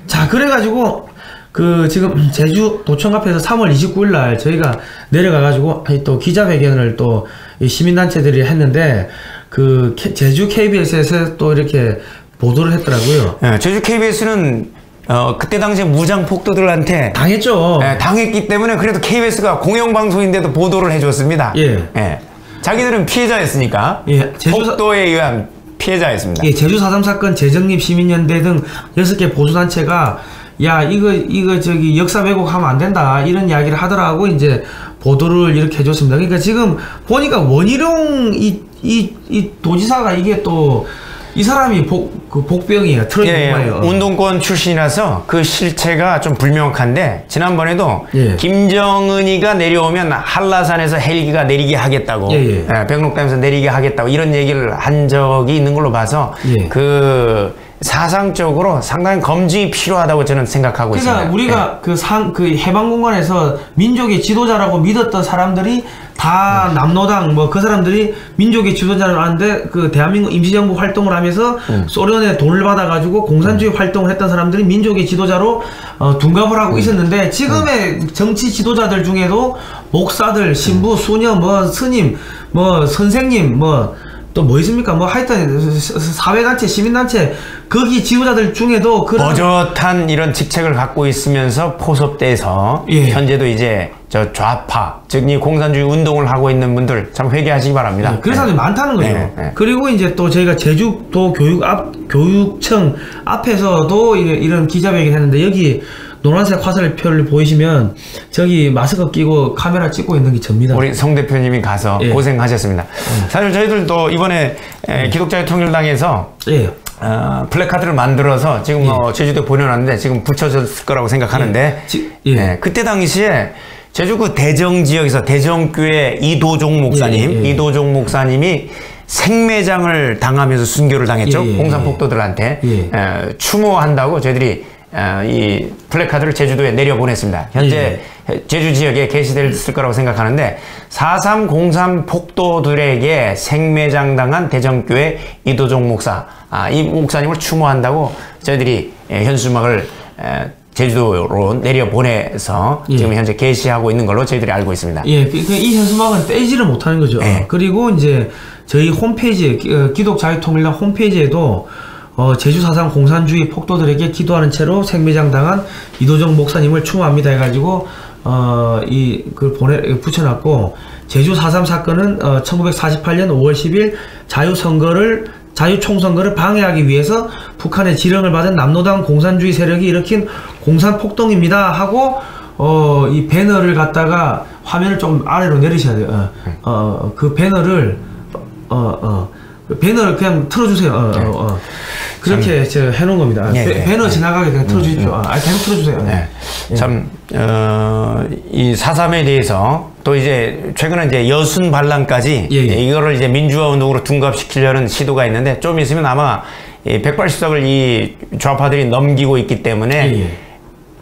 [SPEAKER 1] 자, 그래가지고 지금 제주 도청 앞에서 3월 29일 날 저희가 내려가가지고 또 기자회견을 또 시민단체들이 했는데 제주 KBS에서 또 이렇게 보도를 했더라고요.
[SPEAKER 2] 제주 KBS는 그때 당시에 무장 폭도들한테
[SPEAKER 1] 당했죠.
[SPEAKER 2] 당했기 때문에 그래도 KBS가 공영방송인데도 보도를 해줬습니다. 자기들은 피해자였으니까. 폭도에 의한 피해자였습니다.
[SPEAKER 1] 제주 4.3 사건 재정립 시민연대 등 6개 보수단체가 야 이거 저기 역사 왜곡하면 안 된다 이런 이야기를 하더라고 이제 보도를 이렇게 해줬습니다. 그러니까 지금 보니까 원희룡 이 도지사가 이게 또 이 사람이 복병이에요. 트럭이에요.
[SPEAKER 2] 운동권 출신이라서 그 실체가 좀 불명확한데 지난번에도 김정은이가 내려오면 한라산에서 헬기가 내리게 하겠다고 백록담에서 내리게 하겠다고 이런 얘기를 한 적이 있는 걸로 봐서 사상적으로 상당히 검증이 필요하다고 저는 생각하고 있습니다.
[SPEAKER 1] 그러니까 우리가 그 해방공간에서 민족의 지도자라고 믿었던 사람들이 다 남노당 그 사람들이 민족의 지도자를 하는데 그 대한민국 임시정부 활동을 하면서 소련에 돈을 받아가지고 공산주의 활동을 했던 사람들이 민족의 지도자로 둔갑을 하고 있었는데 지금의 정치 지도자들 중에도 목사들, 신부, 수녀, 스님, 선생님, 또 뭐 있습니까? 뭐 하여튼 사회단체, 시민단체 거기 지도자들 중에도 그런
[SPEAKER 2] 버젓한 이런 직책을 갖고 있으면서 포섭돼서
[SPEAKER 1] 예.
[SPEAKER 2] 현재도 이제 저 좌파, 즉 이 공산주의 운동을 하고 있는 분들 참 회개하시기 바랍니다.
[SPEAKER 1] 네, 그런 사람들이 많다는 거죠.
[SPEAKER 2] 네.
[SPEAKER 1] 그리고 이제 또 저희가 제주도 교육청 앞에서도 이런 기자회견 했는데 여기 노란색 화살표를 보이시면 저기 마스크 끼고 카메라 찍고 있는 게 접니다.
[SPEAKER 2] 우리 송 대표님이 가서
[SPEAKER 1] 예.
[SPEAKER 2] 고생하셨습니다. 사실 저희들도 이번에 기독자의 통일당에서 플래카드를 만들어서 지금 뭐 제주도에 보내놨는데 지금 붙여졌을 거라고 생각하는데 그때 당시에 제주 그 대정 지역에서 대정교회 이도종 목사님, 이도종 목사님이 생매장을 당하면서 순교를 당했죠. 공산폭도들한테 추모한다고 저희들이 이 플래카드를 제주도에 내려보냈습니다. 현재 제주 지역에 게시됐을 거라고 생각하는데 4.3 공산 폭도들에게 생매장 당한 대정교회 이도종 목사, 이 목사님을 추모한다고 저희들이 현수막을 제주도로 내려보내서 지금 현재 게시하고 있는 걸로 저희들이 알고 있습니다.
[SPEAKER 1] 이 현수막은 떼지를 못하는 거죠. 그리고 이제 저희 홈페이지, 기독자유통일당 홈페이지에도 제주 4.3 공산주의 폭도들에게 기도하는 채로 생매장 당한 이도정 목사님을 추모합니다 해가지고 그걸 붙여놨고, 제주 4.3 사건은 1948년 5월 10일 자유총선거를 방해하기 위해서 북한의 지령을 받은 남노당 공산주의 세력이 일으킨 공산폭동입니다 하고 이 배너를 갖다가 화면을 좀 아래로 내리셔야 돼요. 그 배너를 배너를 그냥 틀어주세요. 그렇게 해놓은 겁니다. 배너 지나가게 그냥 틀어주십시오. 계속 틀어주세요.
[SPEAKER 2] 참, 이 4.3에 대해서 또 이제 최근에 이제 여순 반란까지 이거를 이제 민주화 운동으로 둔갑시키려는 시도가 있는데 좀 있으면 아마 180석을 이 좌파들이 넘기고 있기 때문에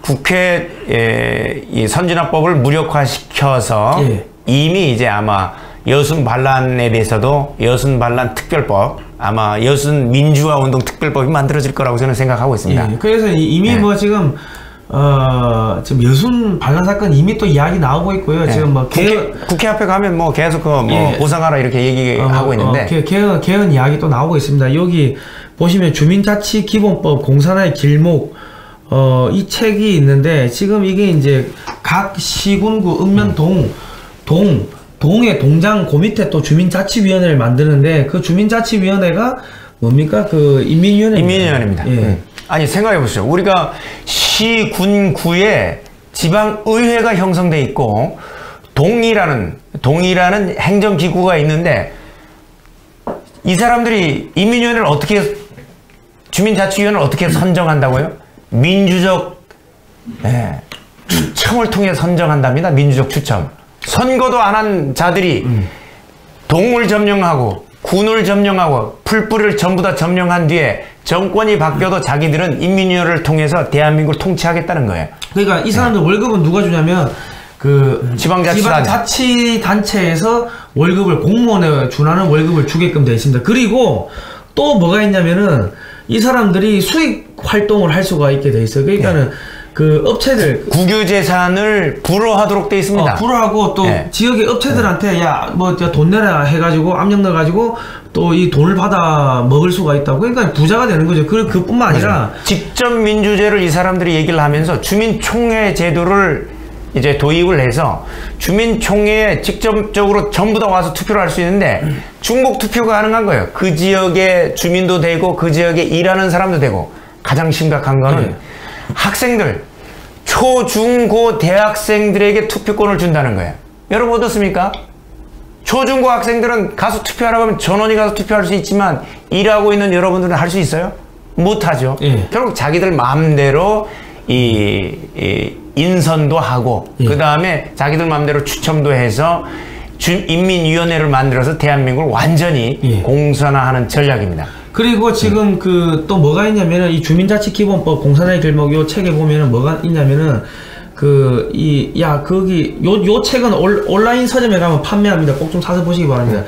[SPEAKER 2] 국회 이 선진화법을 무력화시켜서 이미 이제 아마 여순 반란에 대해서도 여순 반란 특별법, 아마 여순 민주화 운동 특별법이 만들어질 거라고 저는 생각하고 있습니다.
[SPEAKER 1] 그래서 이미 뭐 지금 여순 반란 사건 이미 또 이야기 나오고 있고요. 지금 뭐
[SPEAKER 2] 국회 앞에 가면 뭐 계속 보상하라 이렇게 얘기하고 있는데
[SPEAKER 1] 개헌 이야기 또 나오고 있습니다. 여기 보시면 주민자치기본법 공산화의 길목 이 책이 있는데 지금 이게 이제 각 시군구 읍면동 동의 동장 그 밑에 또 주민자치위원회를 만드는데 그 주민자치위원회가 뭡니까? 그 인민위원회입니다.
[SPEAKER 2] 아니 생각해 보시죠. 우리가 시, 군, 구에 지방의회가 형성돼 있고 동이라는 행정기구가 있는데 이 사람들이 인민위원회를 어떻게 주민자치위원회를 어떻게 선정한다고요? 민주적 추첨을 통해 선정한답니다. 민주적 추첨. 선거도 안 한 자들이 동을 점령하고 군을 점령하고 풀뿌리를 전부 다 점령한 뒤에 정권이 바뀌어도 자기들은 인민위원회를 통해서 대한민국을 통치하겠다는 거예요.
[SPEAKER 1] 그러니까 이 사람들 월급은 누가 주냐면 그 지방자치단체에서 월급을 공무원에 준하는 월급을 주게끔 되어 있습니다. 그리고 또 뭐가 있냐면은 이 사람들이 수익 활동을 할 수가 있게 되어 있어요. 그러니까는 그 업체들
[SPEAKER 2] 국유재산을 불허하도록 되어 있습니다.
[SPEAKER 1] 불허하고 또 지역의 업체들한테 야 뭐 돈 내라 해가지고 압력 넣어가지고 또 이 돈을 받아 먹을 수가 있다고. 그러니까 부자가 되는 거죠. 그뿐만 아니라
[SPEAKER 2] 직접 민주제를 이 사람들이 얘기를 하면서 주민총회 제도를 이제 도입을 해서 주민총회에 직접적으로 전부 다 와서 투표를 할 수 있는데 중복 투표가 가능한 거예요. 그 지역의 주민도 되고 그 지역에 일하는 사람도 되고, 가장 심각한 거는 학생들, 초, 중, 고 대학생들에게 투표권을 준다는 거예요. 여러분 어떻습니까? 초, 중, 고 학생들은 가서 투표하라고 하면 전원이 가서 투표할 수 있지만 일하고 있는 여러분들은 할 수 있어요? 못하죠. 결국 자기들 마음대로 인선도 하고 그 다음에 자기들 마음대로 추첨도 해서 인민위원회를 만들어서 대한민국을 완전히 공산화하는 전략입니다.
[SPEAKER 1] 그리고 지금 그 또 뭐가 있냐면은 이 주민자치기본법 공산화의 길목 요 책에 보면은 뭐가 있냐면은 거기 요 책은 온라인 서점에 가면 판매합니다. 꼭 좀 사서 보시기 바랍니다.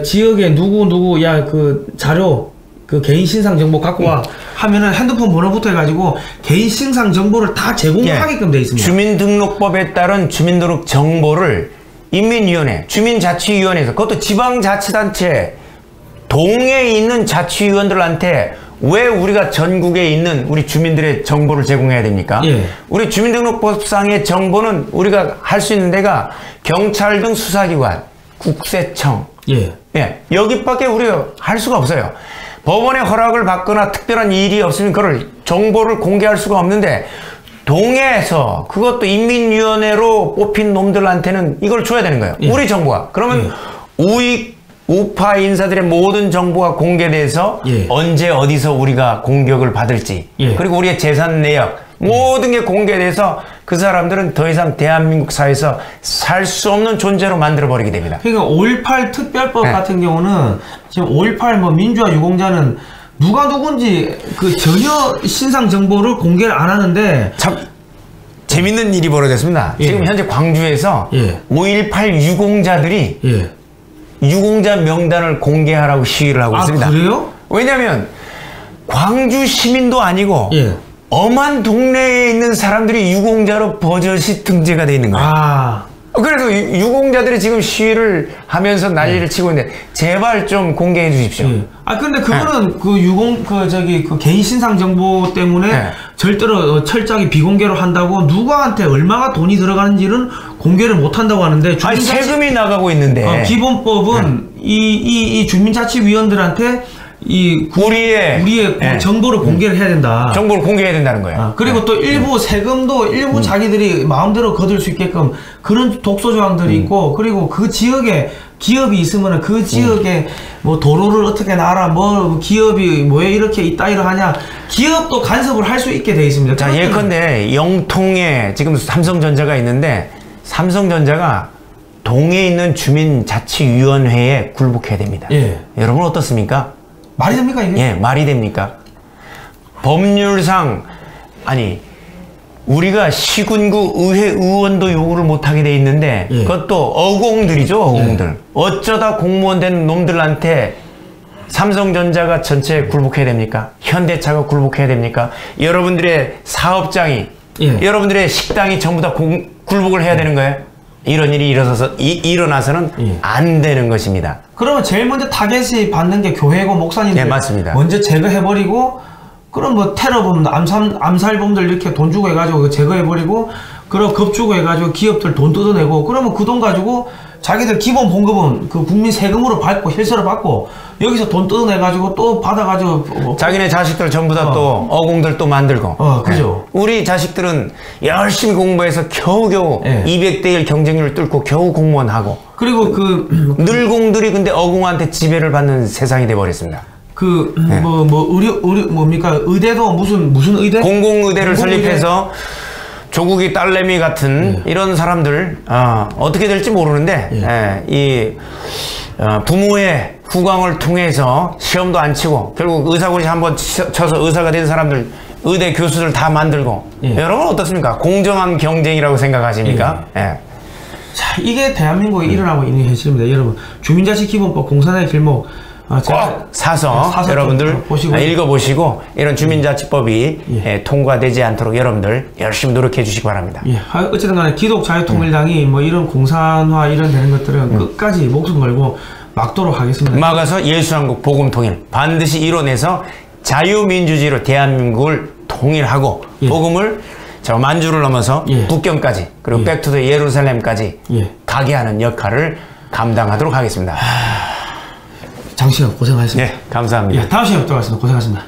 [SPEAKER 1] 지역에 누구 그 자료 그 개인 신상 정보 갖고 와 하면은 핸드폰 번호부터 해가지고 개인 신상 정보를 다 제공하게끔 돼 있습니다.
[SPEAKER 2] 주민등록법에 따른 주민등록 정보를 인민위원회, 주민자치위원회에서 그것도 지방자치단체 동에 있는 자치위원들한테 왜 우리가 전국에 있는 우리 주민들의 정보를 제공해야 됩니까?
[SPEAKER 1] 예.
[SPEAKER 2] 우리 주민등록법상의 정보는 우리가 할 수 있는 데가 경찰 등 수사기관, 국세청,
[SPEAKER 1] 예.
[SPEAKER 2] 예, 여기밖에 우리가 할 수가 없어요. 법원의 허락을 받거나 특별한 일이 없으면 그걸 정보를 공개할 수가 없는데 동에서 그것도 인민위원회로 뽑힌 놈들한테는 이걸 줘야 되는 거예요.
[SPEAKER 1] 예.
[SPEAKER 2] 우리 정보가. 그러면 우익 우파 인사들의 모든 정보가 공개돼서
[SPEAKER 1] 예.
[SPEAKER 2] 언제 어디서 우리가 공격을 받을지
[SPEAKER 1] 예.
[SPEAKER 2] 그리고 우리의 재산 내역 모든 게 공개돼서 그 사람들은 더 이상 대한민국 사회에서 살 수 없는 존재로 만들어버리게 됩니다.
[SPEAKER 1] 그러니까 5.18 특별법
[SPEAKER 2] 네.
[SPEAKER 1] 같은 경우는 지금 5.18 뭐 민주화 유공자는 누가 누군지 그 전혀 신상 정보를 공개를 안 하는데
[SPEAKER 2] 참 재밌는 일이 벌어졌습니다.
[SPEAKER 1] 예.
[SPEAKER 2] 지금 현재 광주에서
[SPEAKER 1] 예.
[SPEAKER 2] 5.18 유공자들이
[SPEAKER 1] 예.
[SPEAKER 2] 유공자 명단을 공개하라고 시위를 하고 있습니다.
[SPEAKER 1] 그래요?
[SPEAKER 2] 왜냐하면 광주 시민도 아니고
[SPEAKER 1] 예.
[SPEAKER 2] 엄한 동네에 있는 사람들이 유공자로 버젓이 등재가 돼 있는 거예요.
[SPEAKER 1] 아.
[SPEAKER 2] 그래서 유공자들이 지금 시위를 하면서 난리를 치고 있는데 제발 좀 공개해 주십시오.
[SPEAKER 1] 예. 아 근데 그거는 그 개인 신상 정보 때문에 절대로 철저하게 비공개로 한다고 누구한테 얼마가 돈이 들어가는지는 공개를 못 한다고 하는데
[SPEAKER 2] 아니 세금이 나가고 있는데
[SPEAKER 1] 기본법은 이 주민자치위원들한테 우리의 정보를 공개를 해야 된다.
[SPEAKER 2] 정보를 공개해야 된다는 거예요.
[SPEAKER 1] 그리고 또 일부 세금도 일부 자기들이 마음대로 거둘 수 있게끔 그런 독소 조항들이 있고, 그리고 그 지역에 기업이 있으면 그 지역에 뭐 도로를 어떻게 놔라, 뭐 기업이 왜 이렇게 이따위로 하냐, 기업도 간섭을 할 수 있게 돼 있습니다.
[SPEAKER 2] 자, 예컨대 영통에 지금 삼성전자가 있는데 삼성전자가 동에 있는 주민자치위원회에 굴복해야 됩니다.
[SPEAKER 1] 예.
[SPEAKER 2] 여러분 어떻습니까?
[SPEAKER 1] 말이 됩니까 이게?
[SPEAKER 2] 예, 말이 됩니까? 법률상 아니 우리가 시군구 의회 의원도 요구를 못하게 돼 있는데 그것도 어공들이죠, 어공들. 어쩌다 공무원 된 놈들한테 삼성전자가 전체 굴복해야 됩니까? 현대차가 굴복해야 됩니까? 여러분들의 사업장이 여러분들의 식당이 전부 다 굴복을 해야 되는 거예요? 이런 일이 일어나서는 안 되는 것입니다.
[SPEAKER 1] 그러면 제일 먼저 타겟이 받는 게 교회고 목사님들.
[SPEAKER 2] 네, 맞습니다.
[SPEAKER 1] 먼저 제거해버리고, 그럼 뭐 테러범, 암살범들 이렇게 돈 주고 해가지고 제거해버리고, 그럼 겁 주고 해가지고 기업들 돈 뜯어내고, 그러면 그 돈 가지고 자기들 기본 봉급은 그 국민 세금으로 받고 혈세로 받고, 여기서 돈 뜯어내가지고 또 받아가지고
[SPEAKER 2] 자기네 자식들 전부 다 또 어공들 또 만들고.
[SPEAKER 1] 그죠.
[SPEAKER 2] 우리 자식들은 열심히 공부해서 겨우겨우 200대 1 경쟁률을 뚫고 겨우 공무원 하고.
[SPEAKER 1] 그리고
[SPEAKER 2] 늘공들이 근데 어공한테 지배를 받는 세상이 돼버렸습니다.
[SPEAKER 1] 뭡니까? 의대도 무슨 의대?
[SPEAKER 2] 공공의대를 설립해서 조국이 딸내미 같은 이런 사람들 어떻게 될지 모르는데 부모의 후광을 통해서 시험도 안 치고 결국 의사고시 한번 쳐서 의사가 된 사람들 의대 교수들 다 만들고 여러분 어떻습니까? 공정한 경쟁이라고 생각하십니까?
[SPEAKER 1] 자, 이게 대한민국에 일어나고 있는 현실입니다. 여러분, 주민자치기본법 공산의 길목
[SPEAKER 2] 꼭 사서 여러분들 읽어보시고 이런 주민자치법이 통과되지 않도록 여러분들 열심히 노력해 주시기 바랍니다.
[SPEAKER 1] 어쨌든 간에 기독자유통일당이 뭐 이런 공산화 이런 되는 것들은 끝까지 목숨 걸고 막도록 하겠습니다.
[SPEAKER 2] 막아서 예수한국 복음통일 반드시 이뤄내서 자유민주주의로 대한민국을 통일하고 복음을 저 만주를 넘어서 국경까지 그리고 백투더 예루살렘까지 가게 하는 역할을 감당하도록 하겠습니다.
[SPEAKER 1] 장시간 고생하셨습니다.
[SPEAKER 2] 네, 감사합니다.
[SPEAKER 1] 다음 시간에 뵙도록 하겠습니다. 고생하셨습니다.